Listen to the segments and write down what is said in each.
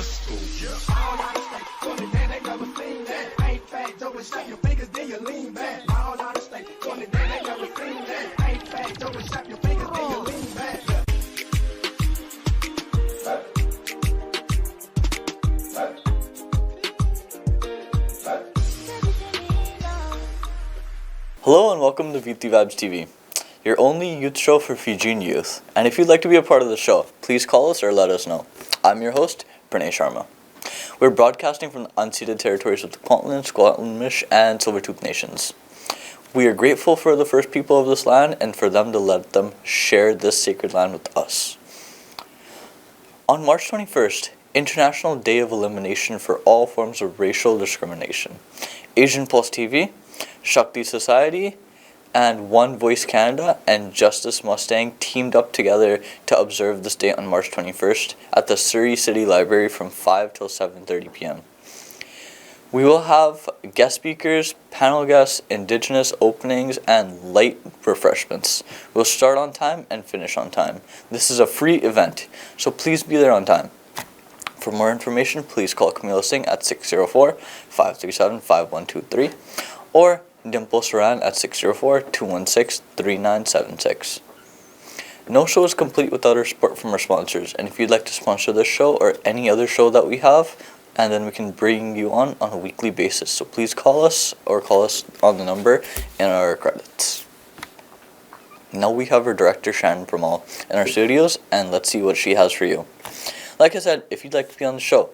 let's go. All out of state, doing it, they never seen that. Ain't fat, don't snap your fingers, then you lean back. All out of state, doing it, they never seen that. Ain't fat, don't snap your fingers, then you lean back. Hello and welcome to Viti Vibes TV, your only youth show for Fijian youth. And if you'd like to be a part of the show, please call us or let us know. I'm your host, Pranay Sharma. We're broadcasting from the unceded territories of the Kwantlen, Squamish, and Silvertooth Nations. We are grateful for the first people of this land and for them to let them share this sacred land with us. On March 21st, International Day of Elimination for all forms of racial discrimination, Asian Pulse TV, Shakti Society, and One Voice Canada and Justice Mustang teamed up together to observe this day on March 21st at the Surrey City Library from 5 till 7:30 p.m. We will have guest speakers, panel guests, Indigenous openings, and light refreshments. We'll start on time and finish on time. This is a free event, so please be there on time. For more information, please call Camila Singh at 604-537-5123 or Dimple Saran at 604-216-3976. No show is complete without our support from our sponsors, and if you'd like to sponsor this show or any other show that we have, and then we can bring you on a weekly basis. So please call us or call us on the number in our credits. Now we have our director Shannon Pramal in our studios, and let's see what she has for you. Like I said, if you'd like to be on the show,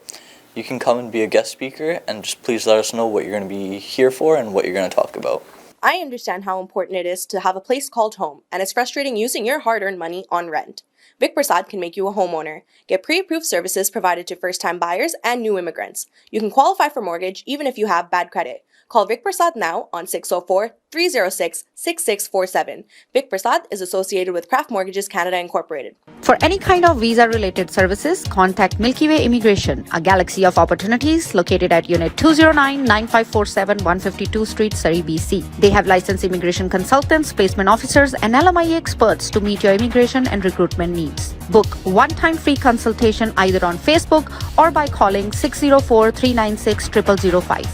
you can come and be a guest speaker, and just please let us know what you're going to be here for and what you're going to talk about. I understand how important it is to have a place called home, and it's frustrating using your hard-earned money on rent. Vic Prasad can make you a homeowner. Get pre-approved services provided to first-time buyers and new immigrants. You can qualify for mortgage even if you have bad credit. Call Vic Prasad now on 604-306-6647. Vic Prasad is associated with Craft Mortgages Canada Incorporated. For any kind of visa-related services, contact Milky Way Immigration, a galaxy of opportunities located at Unit 209-9547 152 Street, Surrey, BC. They have licensed immigration consultants, placement officers, and LMIA experts to meet your immigration and recruitment needs. Book one-time free consultation either on Facebook or by calling 604-396-0005.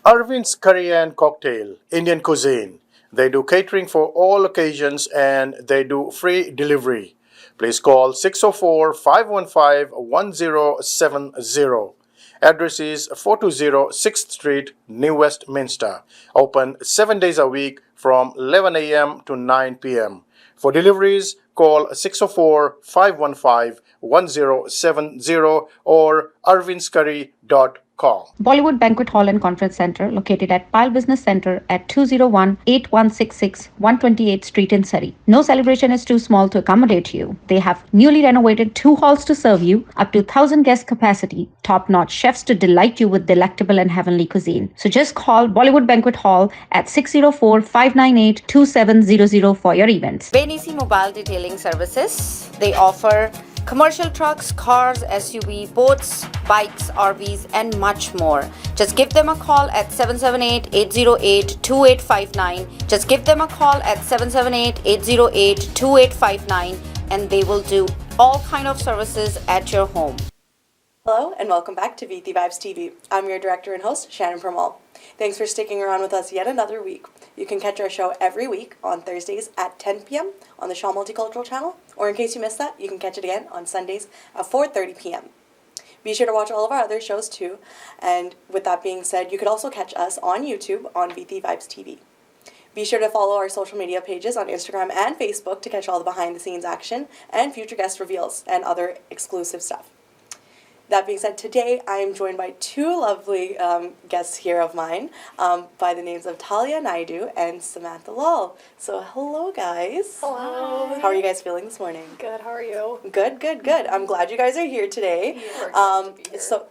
Arvind's Curry and Cocktail, Indian cuisine. They do catering for all occasions and they do free delivery. Please call 604-515-1070. Address is 420 6th Street, New Westminster. Open 7 days a week from 11 a.m. to 9 p.m. For deliveries, call 604-515-1070 or arvindscurry.com. Bollywood Banquet Hall and Conference Center, located at Pile Business Center at 201-8166 128th Street in Surrey. No celebration is too small to accommodate you. They have newly renovated 2 halls to serve you, up to 1,000 guest capacity, top-notch chefs to delight you with delectable and heavenly cuisine. So just call Bollywood Banquet Hall at 604-598-2700 for your events. Benisi Mobile Detailing Services. They offer commercial trucks, cars, SUV, boats, bikes, RVs, and much more. Just give them a call at 778-808-2859. Just give them a call at 778-808-2859 and they will do all kind of services at your home. Hello and welcome back to Viti Vibes TV. I'm your director and host, Shannon Pramal. Thanks for sticking around with us yet another week. You can catch our show every week on Thursdays at 10 p.m. on the Shaw Multicultural channel, or in case you missed that, you can catch it again on Sundays at 4:30 p.m. Be sure to watch all of our other shows too, and with that being said, you could also catch us on YouTube on Viti Vibes TV. Be sure to follow our social media pages on Instagram and Facebook to catch all the behind-the-scenes action and future guest reveals and other exclusive stuff. That being said, today I am joined by 2 lovely guests here of mine by the names of Talia Naidu and Samantha Lal. So hello guys. Hello. How are you guys feeling this morning? Good, how are you? Good, good, good. I'm glad you guys are here today. So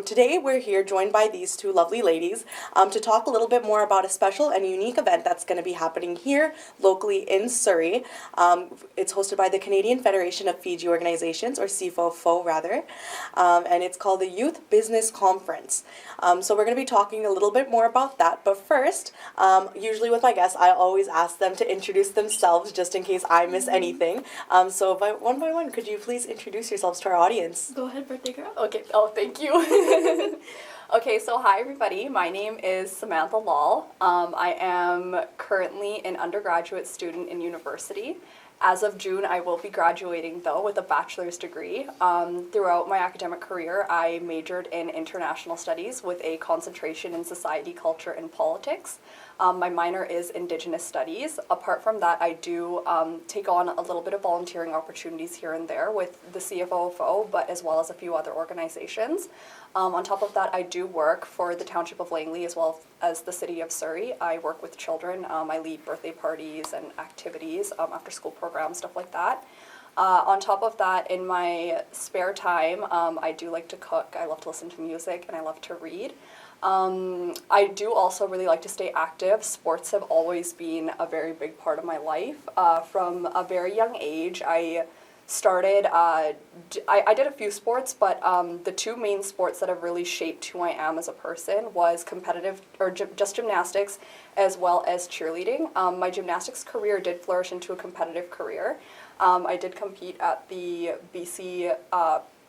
today we're here joined by these 2 lovely ladies to talk a little bit more about a special and unique event that's going to be happening here locally in Surrey. It's hosted by the Canadian Federation of Fiji Organizations, or CFOFO rather. and it's called the Youth Business Conference. So we're going to be talking a little bit more about that. But first, usually with my guests, I always ask them to introduce themselves just in case I miss anything. So by one, could you please introduce yourselves to our audience? Go ahead, birthday girl. Okay, oh, thank you. Okay, so hi everybody. My name is Samantha Lal. I am currently an undergraduate student in university. As of June, I will be graduating though with a bachelor's degree. Throughout my academic career, I majored in international studies with a concentration in society, culture, and politics. My minor is Indigenous Studies. Apart from that, I do take on a little bit of volunteering opportunities here and there with the CFOFO, but as well as a few other organizations. On top of that, I do work for the Township of Langley as well as the City of Surrey. I work with children. I lead birthday parties and activities, after school programs, stuff like that. On top of that, in my spare time, I do like to cook, I love to listen to music, and I love to read. I do also really like to stay active. Sports have always been a very big part of my life. From a very young age, I started, I did a few sports, but the two main sports that have really shaped who I am as a person was competitive, or just gymnastics, as well as cheerleading. My gymnastics career did flourish into a competitive career. I did compete at the BC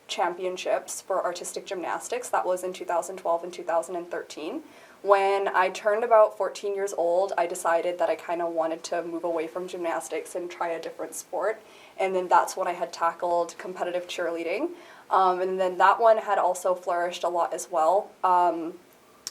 championships for artistic gymnastics. That was in 2012 and 2013. When I turned about 14 years old, I decided that I kind of wanted to move away from gymnastics and try a different sport. And then that's when I had tackled competitive cheerleading. And then that one had also flourished a lot as well.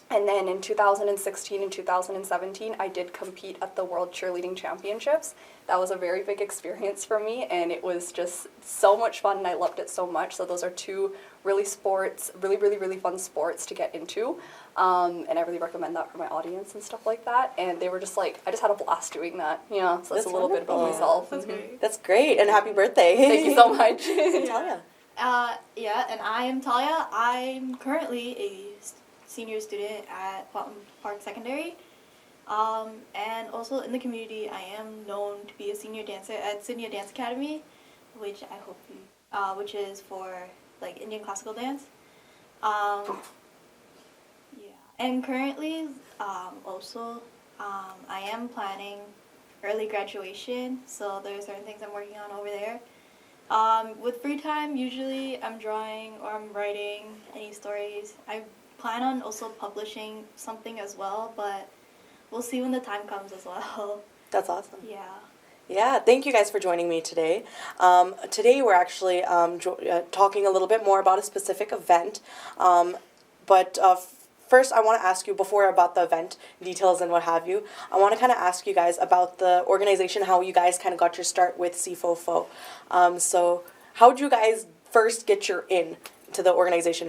And then in 2016 and 2017, I did compete at the World Cheerleading Championships. That was a very big experience for me, and it was just so much fun, and I loved it so much. So those are two really fun sports to get into. And I really recommend that for my audience and stuff like that. And they were just like, I just had a blast doing that. Yeah, so that's a little bit about myself. That's great. That's great, and happy birthday. Thank you so much. Talia. Yeah, and I am Talia. I'm currently a senior student at Fountain Park Secondary. And also in the community, I am known to be a senior dancer at Sydney Dance Academy, which I hope you, which is for like Indian classical dance. Yeah, and currently, I am planning early graduation, so there's certain things I'm working on over there. With free time, usually I'm drawing or I'm writing any stories. I plan on also publishing something as well, but we'll see when the time comes as well. That's awesome. Yeah. Yeah, thank you guys for joining me today. Today we're actually talking a little bit more about a specific event. But first I want to ask you, before about the event details and what have you, I want to kind of ask you guys about the organization, how you guys kind of got your start with CFOFO. So how did you guys first get your in to the organization?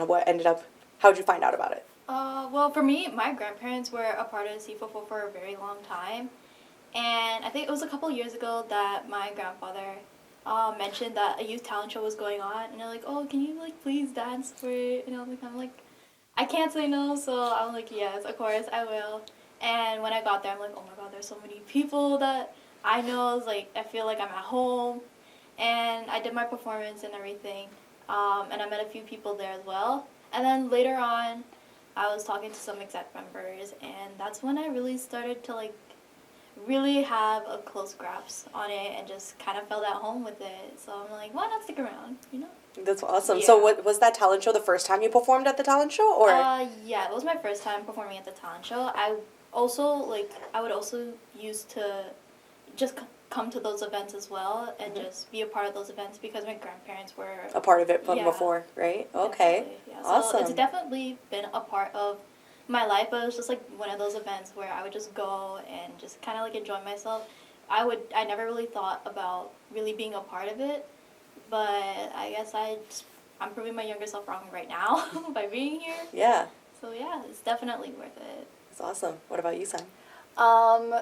How did you find out about it? Well, for me, my grandparents were a part of CFOFO for a very long time. And I think it was a couple years ago that my grandfather mentioned that a youth talent show was going on. And they're like, oh, can you, like, please dance for it? And I'm like, I can't say no. So I'm like, yes, of course, I will. And when I got there, I'm like, oh my God, there's so many people that I know. It's like, I feel like I'm at home. And I did my performance and everything. And I met a few people there as well. And then later on, I was talking to some exec members, and that's when I really started to, like, really have a close grasp on it and just kind of felt at home with it. So I'm like, why not stick around, you know? That's awesome. Yeah. So what was that talent show the first time you performed at the talent show, or? Yeah, it was my first time performing at the talent show. I would also used to just come to those events as well and just be a part of those events because my grandparents were a part of it from Yeah. before, right? Okay. Definitely, yeah. Awesome. So it's definitely been a part of my life, but it was just like one of those events where I would just go and just kind of like enjoy myself. I never really thought about really being a part of it, but I guess I'm proving my younger self wrong right now by being here. Yeah. So yeah, it's definitely worth it. That's awesome. What about you, Sam?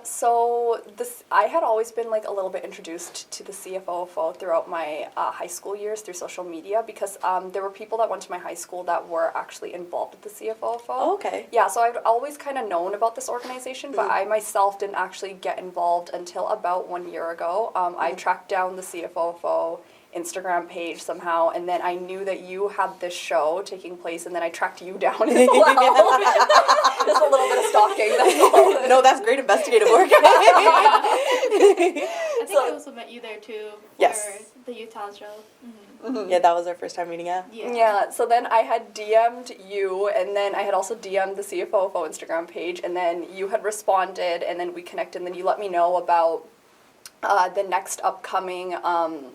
So I had always been like a little bit introduced to the CFOFO throughout my high school years through social media because there were people that went to my high school that were actually involved with the CFOFO. Oh, okay. Yeah, so I've always kind of known about this organization, but I myself didn't actually get involved until about 1 year ago. I tracked down the CFOFO Instagram page somehow, and then I knew that you had this show taking place, and then I tracked you down as well. Just a little bit of stalking, that's all. No, that's great investigative work. I think I also met you there too for Yes. the youth talent show. Yeah, that was our first time meeting, yeah. Yeah, so then I had DM'd you, and then I had also DM'd the CFOFO Instagram page, and then you had responded, and then we connected, and then you let me know about the next upcoming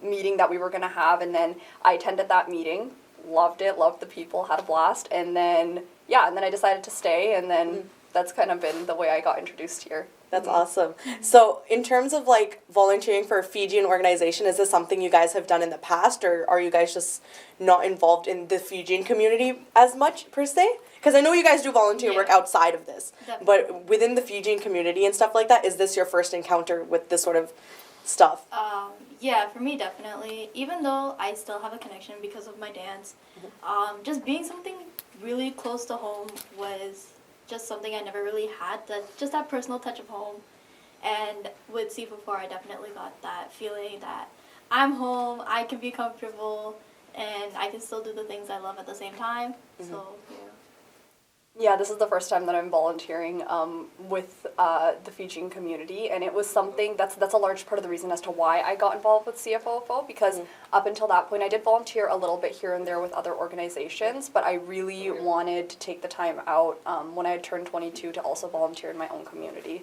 meeting that we were going to have, and then I attended that meeting, loved it, loved the people, had a blast, and then, yeah, and then I decided to stay, and then that's kind of been the way I got introduced here. That's awesome. So in terms of like volunteering for a Fijian organization, is this something you guys have done in the past, or are you guys just not involved in the Fijian community as much per se? Because I know you guys do volunteer work outside of this, but within the Fijian community and stuff like that, is this your first encounter with this sort of stuff? Yeah, for me definitely. Even though I still have a connection because of my dance, just being something really close to home was just something I never really had, just that personal touch of home. And with C44, I definitely got that feeling that I'm home, I can be comfortable, and I can still do the things I love at the same time. So, yeah. Yeah, this is the first time that I'm volunteering with the Fijian community, and it was something that's a large part of the reason as to why I got involved with CFOFO, because up until that point I did volunteer a little bit here and there with other organizations, but I really wanted to take the time out when I had turned 22 to also volunteer in my own community.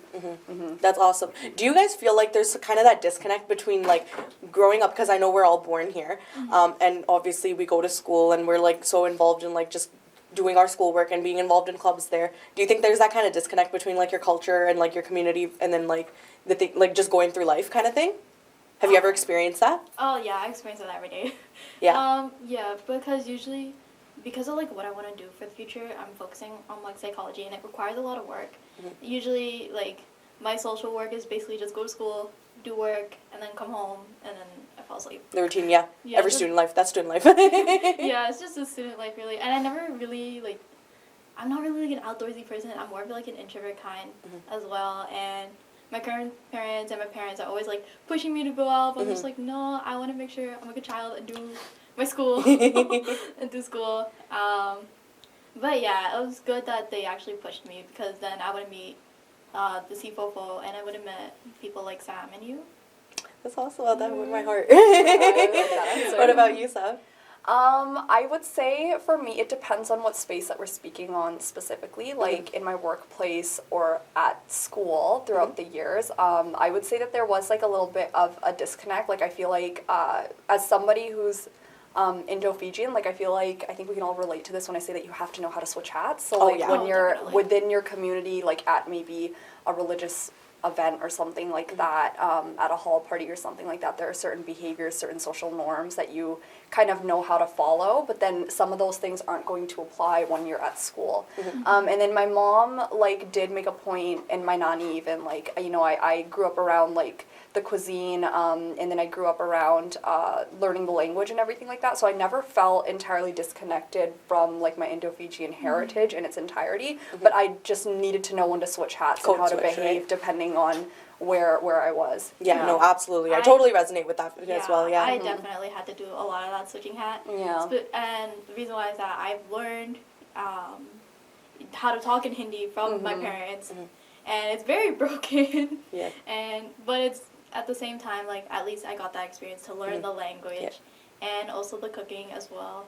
That's awesome. Do you guys feel like there's kind of that disconnect between like growing up, because I know we're all born here, and obviously we go to school and we're like so involved in like just doing our schoolwork and being involved in clubs there. Do you think there's that kind of disconnect between like your culture and like your community and then like the thing, like just going through life kind of thing? Have you ever experienced that? Oh yeah, I experience that every day. Yeah. Yeah, because usually, because of like what I want to do for the future, I'm focusing on like psychology, and it requires a lot of work. Usually, like my social work is basically just go to school, do work, and then come home, and then I fall asleep. The routine, yeah. Yeah, Every just- student life, that's student life. Yeah, it's just a student life really, and I never really like. I'm not really like an outdoorsy person. I'm more of like an introvert kind as well, and my current parents and my parents are always like pushing me to go out, but I'm just like, no, I want to make sure I'm a good child and do my school and do school. But yeah, it was good that they actually pushed me, because then I would meet the CFOFO, and I would have met people like Sam and you. That's awesome. That warmed my heart. that What about you, Sam? I would say for me it depends on what space that we're speaking on specifically, like in my workplace or at school throughout the years. I would say that there was like a little bit of a disconnect. Like I feel like as somebody who's Indo-Fijian, like I think we can all relate to this when I say that you have to know how to switch hats. So like when you're definitely. within your community, like at maybe a religious event or something like that, at a hall party or something like that, there are certain behaviors, certain social norms that you kind of know how to follow, but then some of those things aren't going to apply when you're at school. And then my mom like did make a point, and my nanny even, like, you know, I grew up around like the cuisine, and then I grew up around learning the language and everything like that, so I never felt entirely disconnected from like my Indo-Fijian heritage in its entirety, but I just needed to know when to switch hats and how to behave depending on where I was. Yeah, no, absolutely. I totally resonate with that as well, yeah. I definitely had to do a lot of that switching hat. Yeah. And the reason why is that I've learned how to talk in Hindi from my parents, and it's very broken. Yeah. But it's at the same time, like, at least I got that experience to learn the language and also the cooking as well.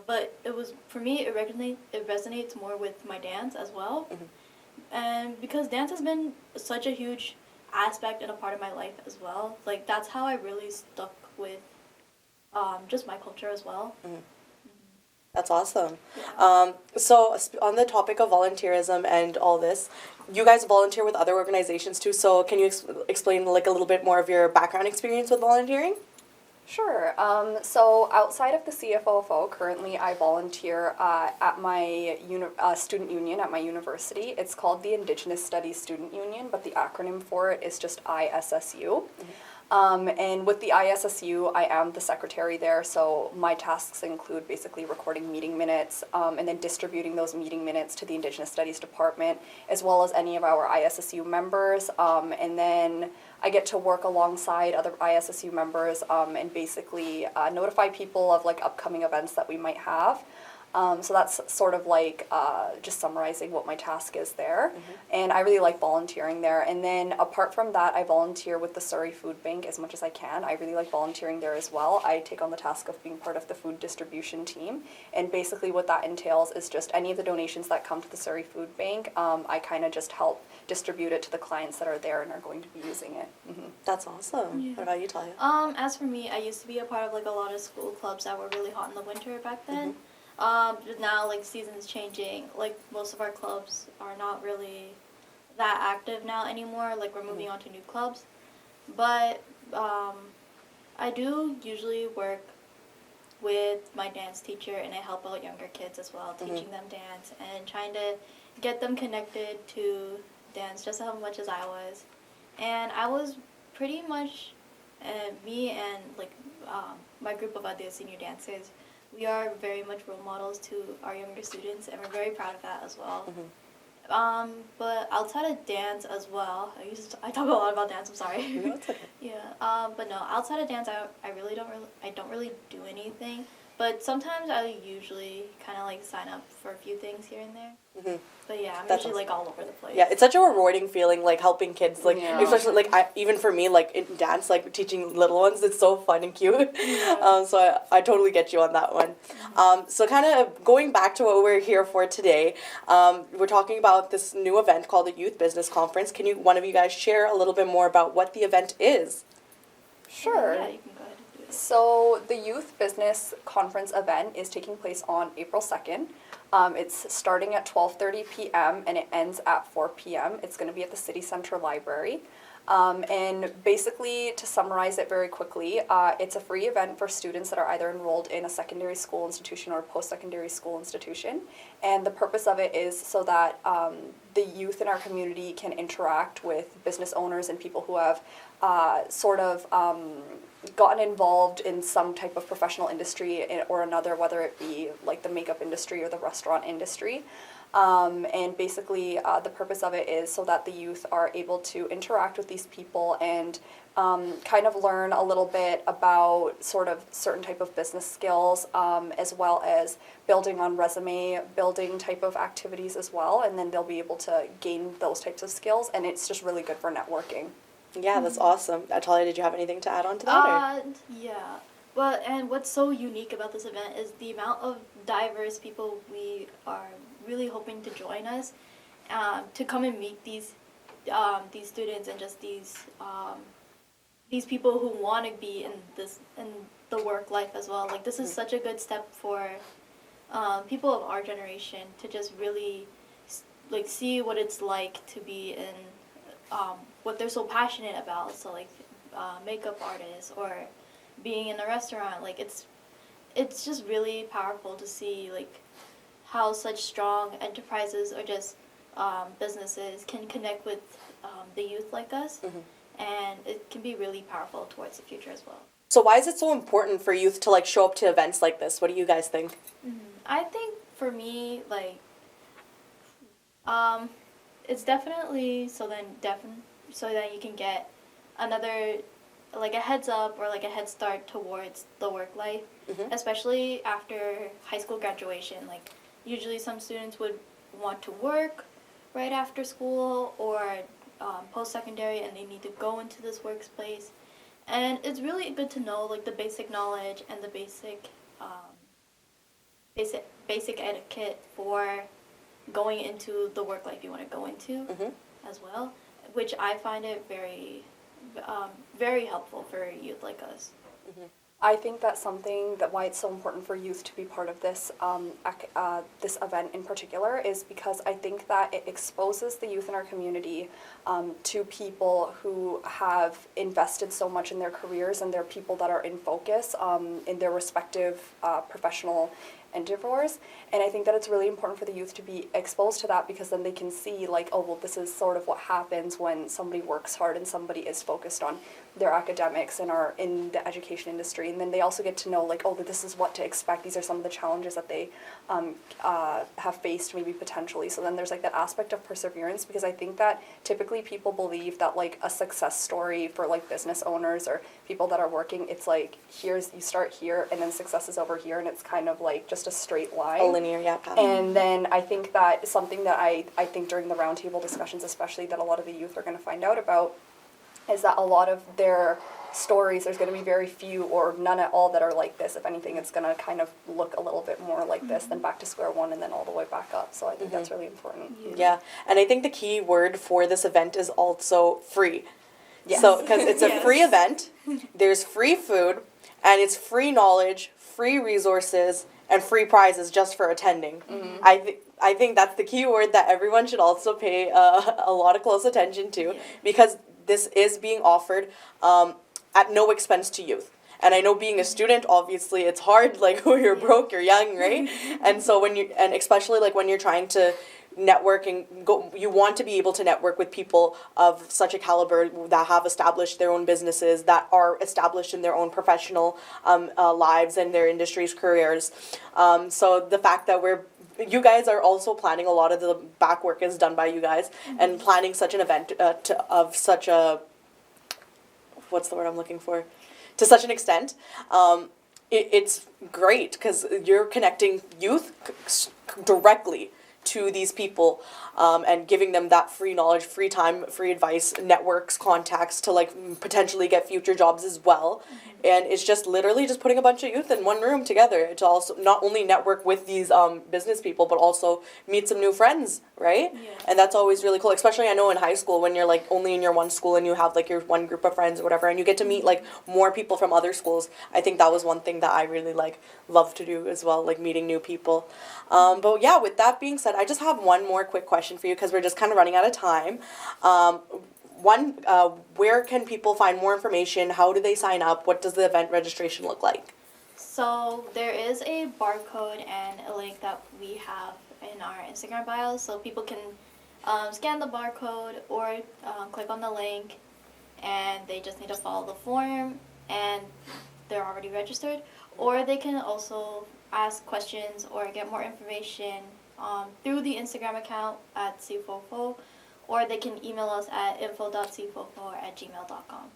But it was, for me, it resonates more with my dance as well. And because dance has been such a huge aspect and a part of my life as well, like that's how I really stuck with just my culture as well. That's awesome. Yeah. So on the topic of volunteerism and all this, you guys volunteer with other organizations too, so can you explain like a little bit more of your background experience with volunteering? Sure. So outside of the CFOFO, currently I volunteer at my student union at my university. It's called the Indigenous Studies Student Union, but the acronym for it is just ISSU. And with the ISSU, I am the secretary there, so my tasks include basically recording meeting minutes and then distributing those meeting minutes to the Indigenous Studies Department, as well as any of our ISSU members. And then I get to work alongside other ISSU members and basically notify people of like upcoming events that we might have. So that's sort of like just summarizing what my task is there. And I really like volunteering there. And then apart from that, I volunteer with the Surrey Food Bank as much as I can. I really like volunteering there as well. I take on the task of being part of the food distribution team. And basically what that entails is just any of the donations that come to the Surrey Food Bank, I kind of just help distribute it to the clients that are there and are going to be using it. That's awesome. Yeah. What about you, Talia? As for me, I used to be a part of like a lot of school clubs that were really hot in the winter back then. But now like season's changing, like most of our clubs are not really that active now anymore, like we're moving on to new clubs. But I do usually work with my dance teacher and I help out younger kids as well, teaching them dance and trying to get them connected to dance just as much as I was. And I was pretty much, me and like my group of other senior dancers, we are very much role models to our younger students, and we're very proud of that as well. But outside of dance as well, I talk a lot about dance. I'm sorry. No, it's okay. Yeah. But no, outside of dance, I don't really do anything. But sometimes I usually kind of like sign up for a few things here and there. But yeah, I'm That's usually like all over the place. Yeah, it's such a rewarding feeling, like helping kids, like Yeah. especially like even for me, like in dance, like teaching little ones, it's so fun and cute. So I totally get you on that one. So kind of going back to what we're here for today, we're talking about this new event called the Youth Business Conference. Can one of you guys share a little bit more about what the event is? Sure. Yeah, you can go ahead and do it. So the Youth Business Conference event is taking place on April 2nd. It's starting at 12:30 p.m. and it ends at 4 p.m. It's going to be at the City Centre Library. And basically, to summarize it very quickly, it's a free event for students that are either enrolled in a secondary school institution or a post-secondary school institution. And the purpose of it is so that the youth in our community can interact with business owners and people who have gotten involved in some type of professional industry or another, whether it be like the makeup industry or the restaurant industry. And basically the purpose of it is so that the youth are able to interact with these people and kind of learn a little bit about sort of certain type of business skills, as well as building on resume building type of activities as well. And then they'll be able to gain those types of skills, and it's just really good for networking. Yeah, that's awesome. Talia, did you have anything to add on to that? Yeah. Well, and what's so unique about this event is the amount of diverse people we are really hoping to join us, to come and meet these students and just these people who want to be in the work life as well. Like this is such a good step for people of our generation to just really like see what it's like to be in what they're so passionate about. So like makeup artists or being in a restaurant. Like it's just really powerful to see like how such strong enterprises or just businesses can connect with the youth like us, and it can be really powerful towards the future as well. So why is it so important for youth to like show up to events like this? What do you guys think? I think for me, like, it's definitely so that you can get another, like a heads up or like a head start towards the work life, especially after high school graduation. Like usually some students would want to work right after school or post-secondary, and they need to go into this workplace. And it's really good to know like the basic knowledge and the basic etiquette for going into the work life you want to go into as well, which I find it very, very helpful for youth like us. I think that's something that why it's so important for youth to be part of this this event in particular is because I think that it exposes the youth in our community to people who have invested so much in their careers, and they're people that are in focus in their respective professional endeavors. And I think that it's really important for the youth to be exposed to that, because then they can see like, oh, well, this is sort of what happens when somebody works hard and somebody is focused on their academics and are in the education industry. And then they also get to know like, oh, this is what to expect. These are some of the challenges that they have faced maybe potentially. So then there's like that aspect of perseverance, because I think that typically people believe that like a success story for like business owners or people that are working, it's like you start here and then success is over here, and it's kind of like just a straight line. A linear, yeah. And then I think that something that I think during the roundtable discussions especially that a lot of the youth are going to find out about is that a lot of their stories, there's going to be very few or none at all that are like this. If anything, it's going to kind of look a little bit more like this, then back to square one, and then all the way back up. So I think that's really important. Yeah, and I think the key word for this event is also free. Yes. So, because it's a free event, there's free food, and it's free knowledge, free resources, and free prizes just for attending. I think that's the key word that everyone should also pay a lot of close attention to, because this is being offered at no expense to youth. And I know being a student, obviously, it's hard, like, when you're broke, you're young, right? And so and especially, like, when you're trying to network and you want to be able to network with people of such a caliber that have established their own businesses, that are established in their own professional lives and their industries, careers. So the fact that you guys are also planning, a lot of the back work is done by you guys, and planning such an event of such a, what's the word I'm looking for? To such an extent, it's great, because you're connecting youth directly to these people, and giving them that free knowledge, free time, free advice, networks, contacts to like potentially get future jobs as well. And it's just literally just putting a bunch of youth in one room together to also not only network with these business people, but also meet some new friends, right? Yeah. And that's always really cool, especially I know in high school when you're like only in your one school and you have like your one group of friends or whatever, and you get to meet like more people from other schools. I think that was one thing that I really like love to do as well, like meeting new people. But yeah, with that being said, I just have one more quick question for you, because we're just kind of running out of time. Where can people find more information? How do they sign up? What does the event registration look like? So there is a barcode and a link that we have in our Instagram bios, so people can scan the barcode or click on the link, and they just need to follow the form, and they're already registered. Or they can also ask questions or get more information through the Instagram account at cfofo, or they can email us at info.cfofo@gmail.com.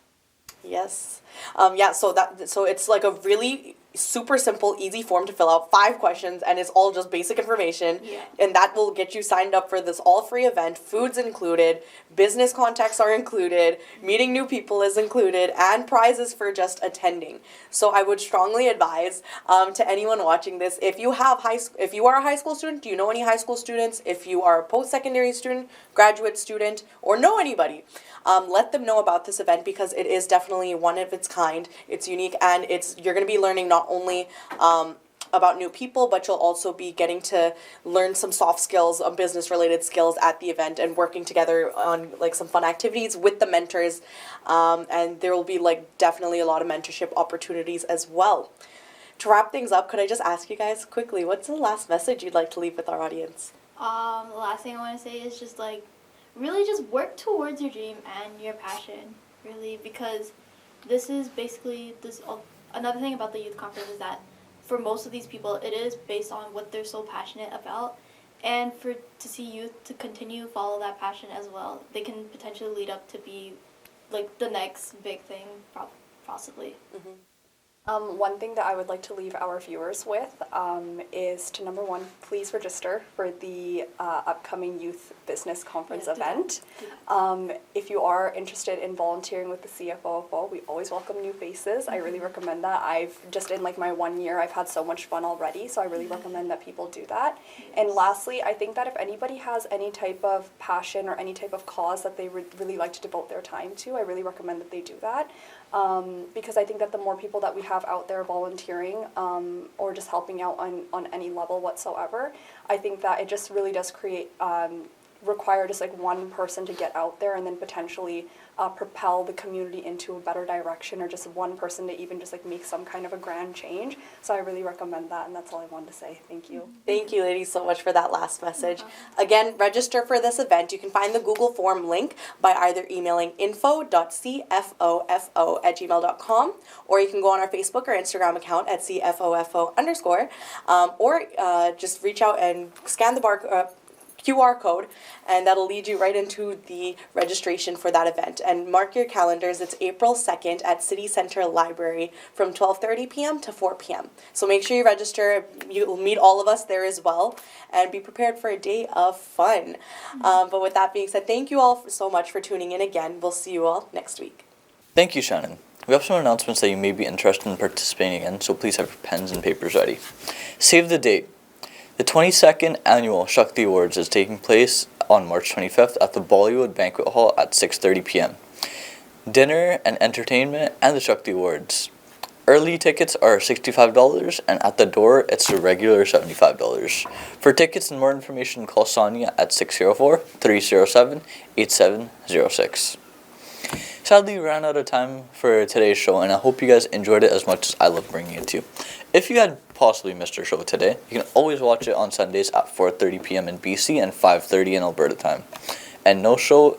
Yes. So it's like a really super simple, easy form to fill out, 5 questions, and it's all just basic information. Yeah. And that will get you signed up for this all free event. Food's included, business contacts are included, meeting new people is included, and prizes for just attending. So I would strongly advise to anyone watching this, if you are a high school student, do you know any high school students? If you are a post-secondary student, graduate student, or know anybody, let them know about this event, because it is definitely one of its kind. It's unique, and you're going to be learning not only about new people, but you'll also be getting to learn some soft skills, business related skills at the event, and working together on like some fun activities with the mentors. And there will be like definitely a lot of mentorship opportunities as well. To wrap things up, could I just ask you guys quickly, what's the last message you'd like to leave with our audience? The last thing I want to say is just like, really just work towards your dream and your passion, really, because this is basically another thing about the youth conference is that for most of these people, it is based on what they're so passionate about, and to see youth to continue follow that passion as well, they can potentially lead up to be like the next big thing, possibly. Mm-hmm. One thing that I would like to leave our viewers with is to, number one, please register for the upcoming Youth Business Conference event. If you are interested in volunteering with the CFOFO, we always welcome new faces. I really recommend that. I've just in like my 1 year, I've had so much fun already, so I really recommend that people do that. And lastly, I think that if anybody has any type of passion or any type of cause that they would really like to devote their time to, I really recommend that they do that. Because I think that the more people that we have out there volunteering or just helping out on any level whatsoever, I think that it just really does create require just like one person to get out there and then potentially propel the community into a better direction, or just one person to even just like make some kind of a grand change. So I really recommend that, and that's all I wanted to say. Thank you. Thank you, ladies, so much for that last message. Again, register for this event. You can find the Google form link by either emailing info.cfofo@gmail.com, or you can go on our Facebook or Instagram account at cfofo_, or just reach out and scan the QR code, and that'll lead you right into the registration for that event. And mark your calendars, it's April 2nd at City Center Library from 12:30 p.m. to 4 p.m. So make sure you register. You'll meet all of us there as well, and be prepared for a day of fun. But with that being said, thank you all so much for tuning in again. We'll see you all next week. Thank you, Shannon. We have some announcements that you may be interested in participating in, so please have your pens and papers ready. Save the date. The 22nd Annual Shakti Awards is taking place on March 25th at the Bollywood Banquet Hall at 6:30 p.m. Dinner and entertainment and the Shakti Awards. Early tickets are $65, and at the door it's the regular $75. For tickets and more information, call Sonia at 604-307-8706. Sadly, we ran out of time for today's show, and I hope you guys enjoyed it as much as I love bringing it to you. If you had possibly missed our show today, you can always watch it on Sundays at 4:30 p.m. in BC and 5:30 in Alberta time. And no show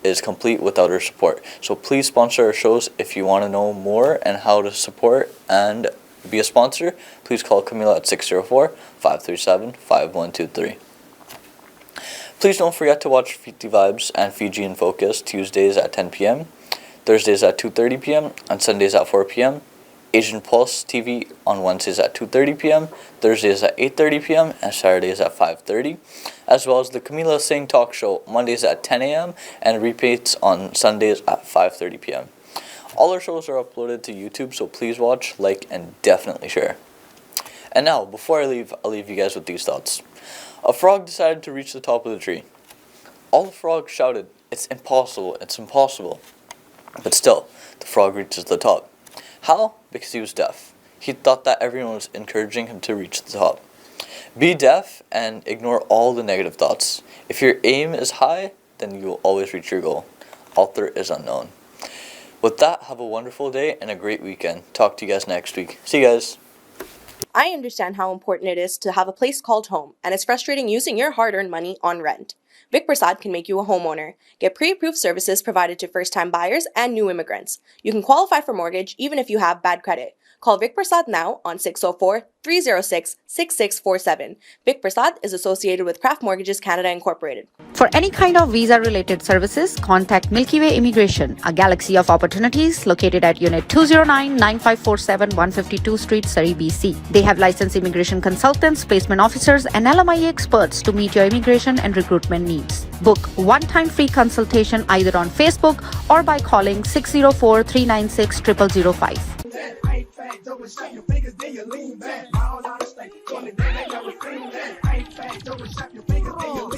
is complete without our support. So please sponsor our shows. If you want to know more and how to support and be a sponsor, please call Camila at 604-537-5123. Please don't forget to watch Viti Vibes and Fijian Focus Tuesdays at 10 p.m., Thursdays at 2:30 p.m., and Sundays at 4 p.m., Asian Pulse TV on Wednesdays at 2:30 p.m., Thursdays at 8:30 p.m., and Saturdays at 5:30, as well as the Camila Singh Talk Show Mondays at 10 a.m. and repeats on Sundays at 5:30 p.m. All our shows are uploaded to YouTube, so please watch, like, and definitely share. And now, before I leave, I'll leave you guys with these thoughts. A frog decided to reach the top of the tree. All the frogs shouted, "It's impossible, it's impossible." But still, the frog reaches the top. How? Because he was deaf. He thought that everyone was encouraging him to reach the top. Be deaf and ignore all the negative thoughts. If your aim is high, then you will always reach your goal. Author is unknown. With that, have a wonderful day and a great weekend. Talk to you guys next week. See you guys. I understand how important it is to have a place called home, and it's frustrating using your hard-earned money on rent. Vic Prasad can make you a homeowner. Get pre-approved services provided to first-time buyers and new immigrants. You can qualify for mortgage even if you have bad credit. Call Vic Prasad now on 604-306-6647. Vic Prasad is associated with Craft Mortgages Canada Incorporated. For any kind of visa-related services, contact Milky Way Immigration, a galaxy of opportunities located at Unit 209-9547 152 Street, Surrey, BC. They have licensed immigration consultants, placement officers, and LMIA experts to meet your immigration and recruitment needs. Book one-time free consultation either on Facebook or by calling 604-396-0005. Ain't fat, double shot your fingers, then you lean back. All out of state, 20 days, they never seen that. Ain't fat, double shot your fingers, then you